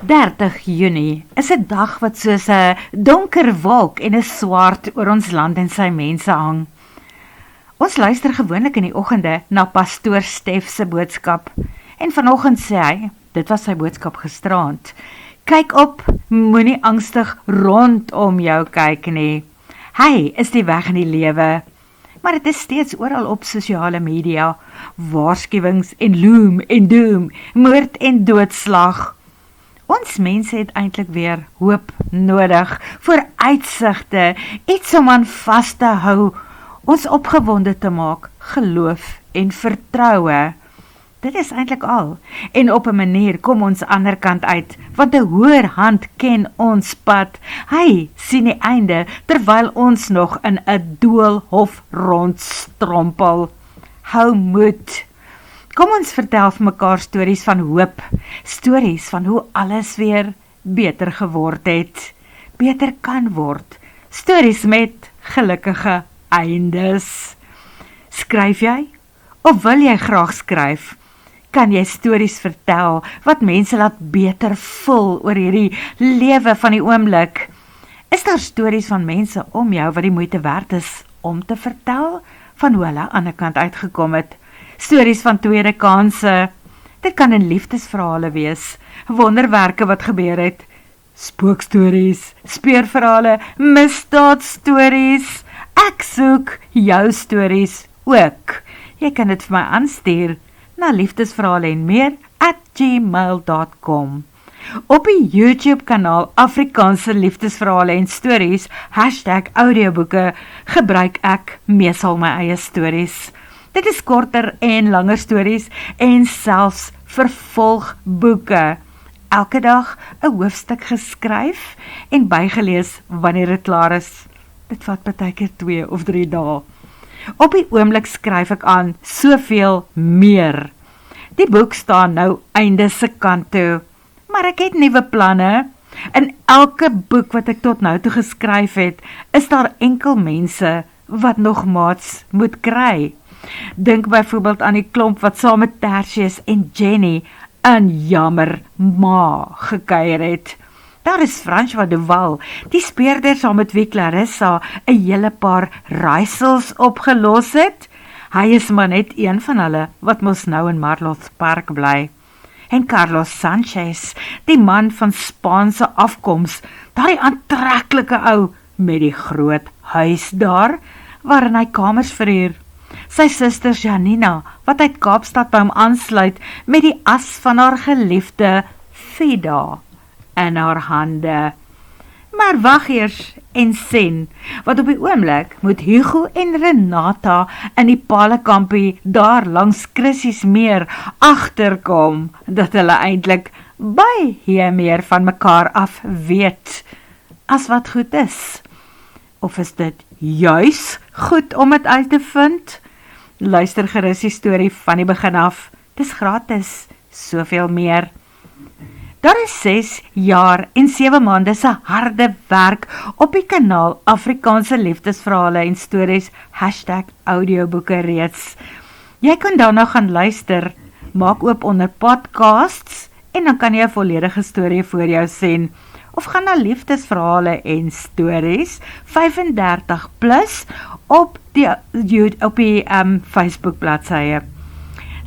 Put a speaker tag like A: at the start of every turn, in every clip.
A: 30 Junie is 'n dag wat soos 'n donker wolk en 'n swart oor ons land en sy mense hang. Ons luister gewoonlik in die oggende na pastoor Stef se boodskap en vanoggend sê hy, dit was sy boodskap gisteraand, kyk op, moenie angstig rondom jou kyk nie. Hy is die weg in die lewe, maar dit is steeds oral op sosiale media, waarskuwings en loom en doom, moord en doodslag. Ons mense het eintlik weer hoop nodig, vooruitsigte, iets om aan vas te hou, ons opgewonde te maak, geloof en vertroue. Dit is eintlik al, en op 'n manier kom ons ander kant uit, want 'n hoër hand ken ons pad. Hy sien die einde, terwyl ons nog in 'n doolhof rondstrompel. Hou moed. Kom ons vertel vir mekaar stories van hoop, stories van hoe alles weer beter geword het, beter kan word, stories met gelukkige eindes. Skryf jy? Of wil jy graag skryf? Kan jy stories vertel wat mense laat beter voel oor hierdie lewe van die oomblik? Is daar stories van mense om jou wat die moeite werd is om te vertel, van hoe hulle aan die ander kant uitgekom het? Stories van tweede kanse, dit kan in liefdesverhale wees, wonderwerke wat gebeur het, spookstories, speurverhale, misdaadstories. Ek soek jou stories ook. Jy kan dit vir my aanstuur na liefdesverhale en meer @gmail.com. Op die YouTube kanaal Afrikaanse liefdesverhale en stories, #audioboeke, gebruik ek meesal my eie stories. Dit is korter en langer stories en selfs vervolgboeke. Elke dag 'n hoofstuk geskryf en bygelees wanneer dit klaar is. Dit vat partykeer 2 of 3 dae. Op die oomblik skryf ek aan soveel meer. Die boek staan nou einde se kant toe, maar ek het nuwe planne. In elke boek wat ek tot nou toe geskryf het, is daar enkel mense wat nog maats moet kry. Dink byvoorbeeld aan die klomp wat saam met Tertius en Jenny in Jammer Ma gekuier het. Daar is François de Waal, die speurder saam met wie Clarissa 'n hele paar raaisels opgelos het. Hy is maar net een van hulle wat mos nou in Marloth Park bly. En Carlos Sanchez, die man van Spaanse afkoms, daardie aantreklike ou met die groot huis daar, waarin hy kamers verhuur. Sy suster Janina, wat uit Kaapstad by hom aansluit met die as van haar geliefde Vida in haar hande. Maar wag eers en sien, wat op die oomblik moet Hugo en Renata in die Palekampie daar langs Chrissies meer agterkom, dat hulle eintlik baie meer van mekaar af weet, as wat goed is. Of is dit juis goed om het uit te vind? Luister gerus die storie van die begin af. Dis gratis, soveel meer. Daar is 6 jaar en 7 maande se harde werk op die kanaal Afrikaanse liefdesverhale en stories #audioboeke reeds. Jy kan daarna gaan luister, maak oop onder podcasts en dan kan jy 'n volledige storie voor jou sien. Of gaan na liefdesverhale en stories 35 plus op die Facebook bladsye.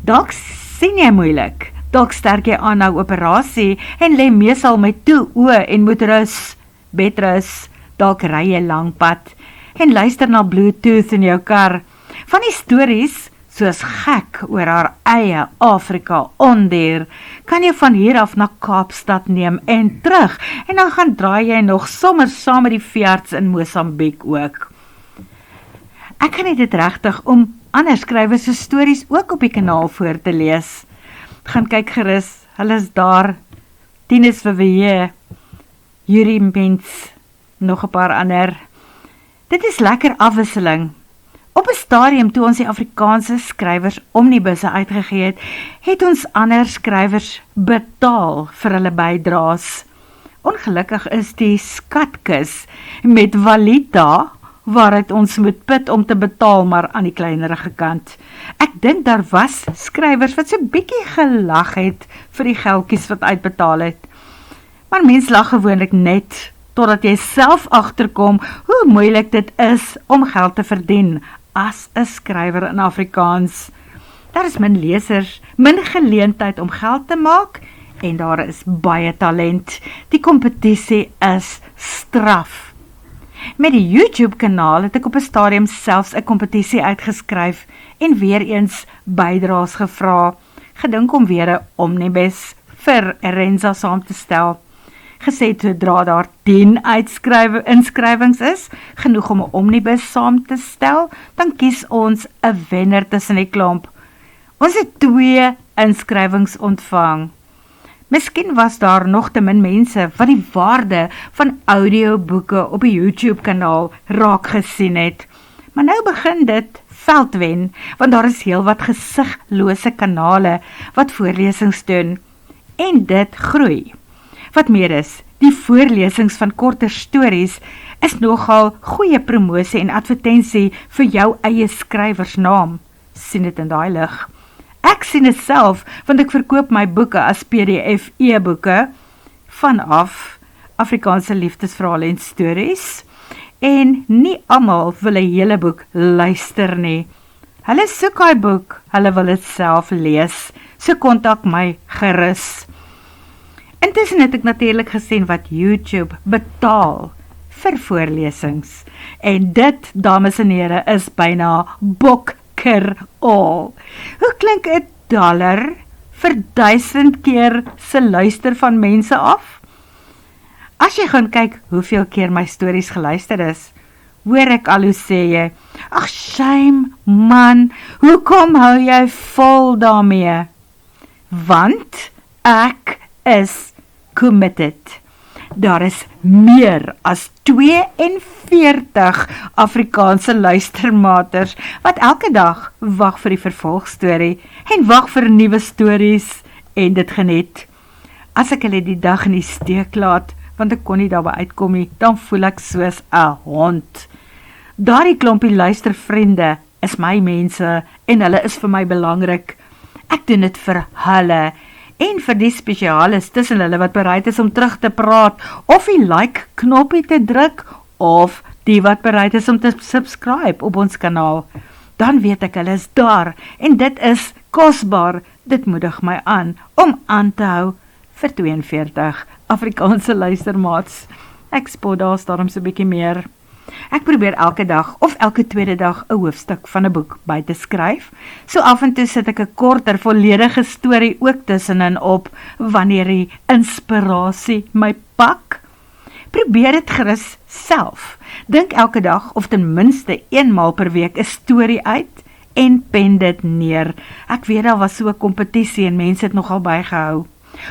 A: Dalk sien jy moeilik, dalk sterk jy aan nou operasie en lê meesal met toe oë en moet rus, bedrus, dalk ry jy lang pad en luister na Bluetooth in jou kar. Van die stories soos gek oor haar eie Afrika ondier, kan jy van hier af na Kaapstad neem en terug, en dan gaan draai jy nog sommer saam met die veearts in Mosambiek ook. Ek kan nie dit regtig om ander skrywers se stories ook op die kanaal voor te lees. Gaan kyk gerus, hulle is daar, Tinus Verweer, Yuri Mens, nog 'n paar ander. Dit is lekker afwisseling. Op 'n stadium toe ons die Afrikaanse skrywers omnibusse uitgegee het, het ons ander skrywers betaal vir hulle bydraes. Ongelukkig is die skatkis met Walita, waaruit ons moet put om te betaal, maar aan die kleinerige kant. Ek dink daar was skrywers wat so bietjie gelag het vir die geldjies wat uitbetaal het. Maar mens lag gewoonlik net, totdat jy self agterkom hoe moeilik dit is om geld te verdien as 'n skrywer in Afrikaans. Daar is min lesers, min geleentheid om geld te maak, en daar is baie talent. Die kompetisie is straf. Met die YouTube-kanaal het ek op 'n stadium selfs 'n kompetisie uitgeskryf en weer eens bydraes gevra, gedink om weer 'n omnibus vir Renza saam te stel. Gesê sodra daar 10 inskrywings is, genoeg om 'n omnibus saam te stel, dan kies ons 'n wenner tussen die klomp. Ons het 2 inskrywings ontvang. Miskien was daar nog te min mense wat die waarde van audioboeke op die YouTube-kanaal raak gesien het. Maar nou begin dit veld wen, want daar is heel wat gesiglose kanale wat voorlesings doen. En dit groei. Wat meer is, die voorlesings van korter stories is nogal goeie promosie en advertensie vir jou eie skrywersnaam. Sien dit in daai lig. Ek sien dit self, want ek verkoop my boeke as PDF e-boeke vanaf Afrikaanse liefdesverhale en stories, en nie almal wil 'n hele boek luister nie. Hulle soek hy boek, hulle wil dit self lees, so kontak my gerus. Intussen het ek natuurlik gesien wat YouTube betaal vir voorlesings, en dit, dames en here, is byna bokkerol. Hoe klink $1 vir 1000 keer se luister van mense af? As jy gaan kyk hoeveel keer my stories geluister is, hoor ek al hoe sê jy, ag shame man, hoekom hou jy vol daarmee? Want ek is committed. Daar is meer as 42 Afrikaanse luistermaters wat elke dag wag vir die vervolgstorie en wag vir nuwe stories, en dit geniet. As ek hulle die dag in die steek laat, want ek kon nie daarby uitkom nie, dan voel ek soos 'n hond. Daardie klompie luistervriende is my mense en hulle is vir my belangrik. Ek doen dit vir hulle en vir die spesialis tussen hulle wat bereid is om terug te praat of die like knoppie te druk of die wat bereid is om te subscribe op ons kanaal. Dan weet ek hulle is daar en dit is kosbaar. Dit moedig my aan te hou vir 42 Afrikaanse luistermaats. Ek spot daar daarom so 'n bietjie meer. Ek probeer elke dag of elke tweede dag 'n hoofstuk van 'n boek by te skryf. So af en toe sit ek 'n korter, volledige storie ook tussenin op wanneer die inspirasie my pak. Probeer dit gerus self. Dink elke dag of ten minste 1 maal per week 'n storie uit en pen dit neer. Ek weet daar was so 'n kompetisie en mense het nogal bygehou.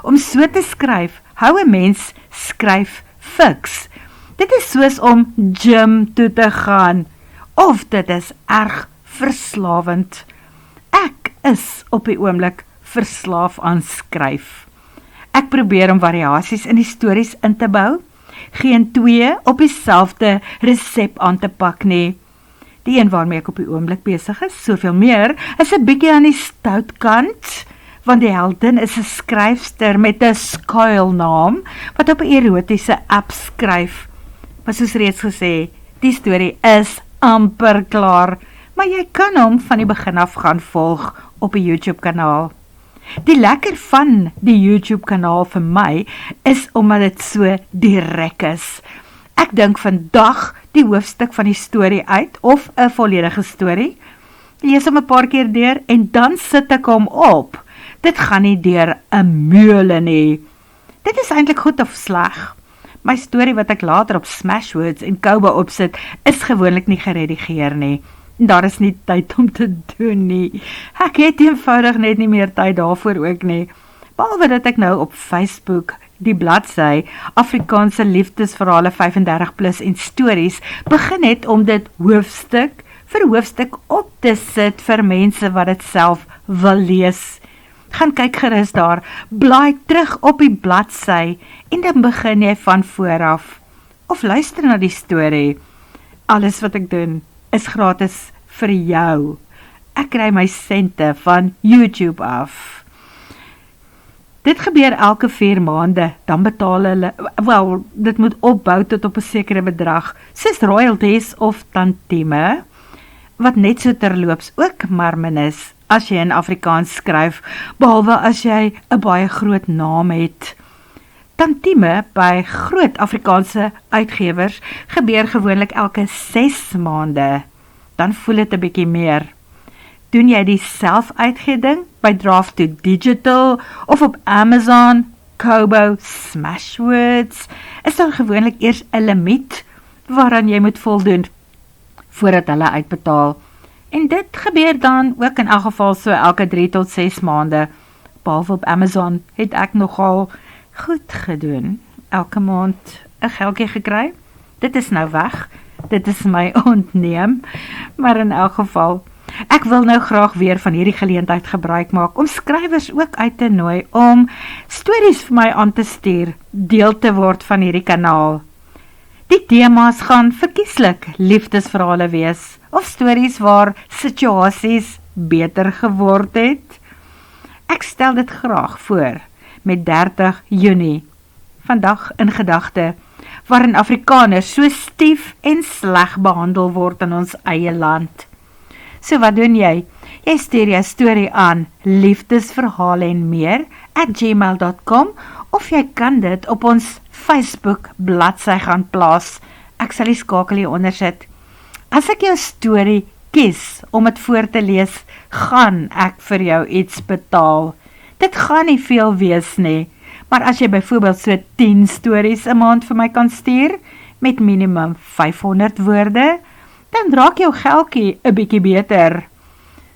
A: Om so te skryf, hou 'n mens skryf fiks. Dit is soos om gym toe te gaan, of dit is erg verslawend. Ek is op die oomblik verslaaf aan skryf. Ek probeer om variasies in die stories in te bou, geen 2 op dieselfde resep aan te pak nie. Die een waarmee ek op die oomblik besig is, soveel meer, is 'n bietjie aan die stout kant, want die heldin is 'n skryfster met 'n skuilnaam, wat op 'n erotiese app skryf. Maar soos reeds gesê, die storie is amper klaar, maar jy kan hom van die begin af gaan volg op die YouTube-kanaal. Die lekker van die YouTube-kanaal vir my is omdat dit so direk is. Ek dink vandag die hoofstuk van die storie uit, of 'n volledige storie, lees hom 'n paar keer deur en dan sit ek hom op. Dit gaan nie deur 'n meule nie. Dit is eintlik goed of sleg. My storie wat ek later op Smashwords en Kobo opsit, is gewoonlik nie geredigeer nie. Daar is nie tyd om te doen nie. Ek het eenvoudig net nie meer tyd daarvoor ook nie. Behalwe dat ek nou op Facebook die bladsy Afrikaanse liefdesverhale 35+ en stories begin het om dit hoofstuk vir hoofstuk op te sit vir mense wat dit self wil lees. Gaan kyk gerus daar, blaai terug op die bladsy en dan begin jy van vooraf. Of luister na die storie. Alles wat ek doen is gratis vir jou. Ek kry my sente van YouTube af. Dit gebeur elke 4 maande, dan betaal hulle, wel, dit moet opbou tot op 'n sekere bedrag, soos royalties of tantieme, wat net so terloops ook maar min is, as jy in Afrikaans skryf, behalwe as jy 'n baie groot naam het. Tantieme by groot Afrikaanse uitgewers gebeur gewoonlik elke 6 maande, dan voel dit 'n bietjie meer. Doen jy die selfuitgeding by Draft2 Digital of op Amazon, Kobo, Smashwords, is daar gewoonlik eers 'n limiet waaraan jy moet voldoen voordat hulle uitbetaal. En dit gebeur dan ook in elk geval so elke 3 tot 6 maande. Behalwe op Amazon het ek nogal goed gedoen. Elke maand 'n geldjie gekry. Dit is nou weg. Dit is my ontneem. Maar in elk geval, ek wil nou graag weer van hierdie geleentheid gebruik maak om skrywers ook uit te nooi om stories vir my aan te stuur, deel te word van hierdie kanaal. Die temas gaan verkieslik liefdesverhale wees, of stories waar situasies beter geword het. Ek stel dit graag voor met 30 Junie, vandag in gedagte, waarin Afrikaners so stief en sleg behandel word in ons eie land. So wat doen jy? Jy stuur jou storie aan liefdesverhale en meer @gmail.com of jy kan dit op ons Facebook bladsy gaan plaas. Ek sal die skakel hier onder sit. As ek jou storie kies om het voor te lees, gaan ek vir jou iets betaal. Dit gaan nie veel wees nie, maar as jy byvoorbeeld so 10 stories 'n maand vir my kan stuur, met minimum 500 woorde, dan raak jou geldjie 'n bietjie beter.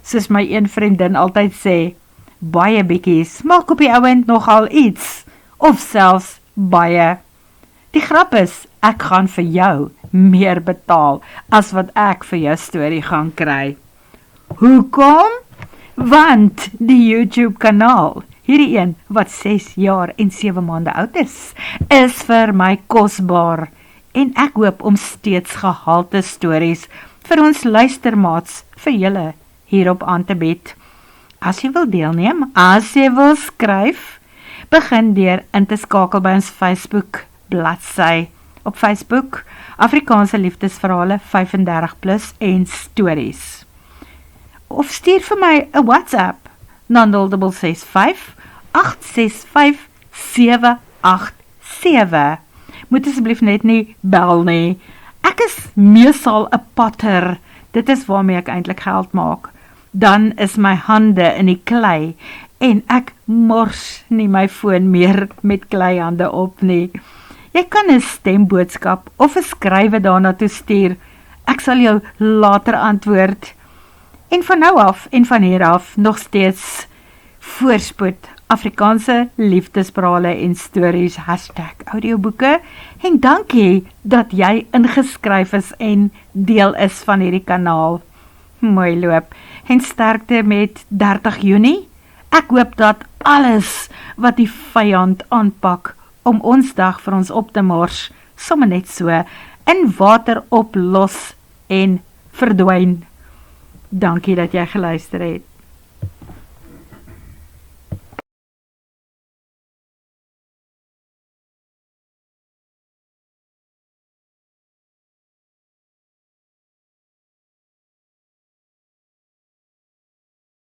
A: Soos my een vriendin altyd sê, baie bietjies maak op die ouend nogal iets, of selfs baie. Die grap is, ek gaan vir jou meer betaal, as wat ek vir jou storie gaan kry. Hoekom? Want die YouTube kanaal, hierdie een wat 6 jaar en 7 maande oud is vir my kosbaar, en ek hoop om steeds gehalte stories vir ons luistermaats vir julle hierop aan te bied. As jy wil deelneem, as jy wil skryf, begin deur in te skakel by ons Facebook bladsy. Op Facebook, Afrikaanse liefdesverhale 35+ en stories. Of stuur vir my 'n WhatsApp na 0665 865 787. Moet asseblief net nie bel nie. Ek is meesal 'n patter. Dit is waarmee ek eintlik geld maak. Dan is my hande in die klei en ek mors nie my foon meer met kleihande op nie. Jy kan 'n stemboodskap of 'n skrywe daarna toe stuur. Ek sal jou later antwoord. En van nou af en van hier af nog steeds voorspoed Afrikaanse liefdesverhale en stories #audioboeke. En dankie dat jy ingeskryf is en deel is van hierdie kanaal. Mooi loop en sterkte met 30 Junie. Ek hoop dat alles wat die vyand aanpak om ons dag vir ons op te mors, sommer net so in water oplos en verdwyn. Dankie dat jy geluister het.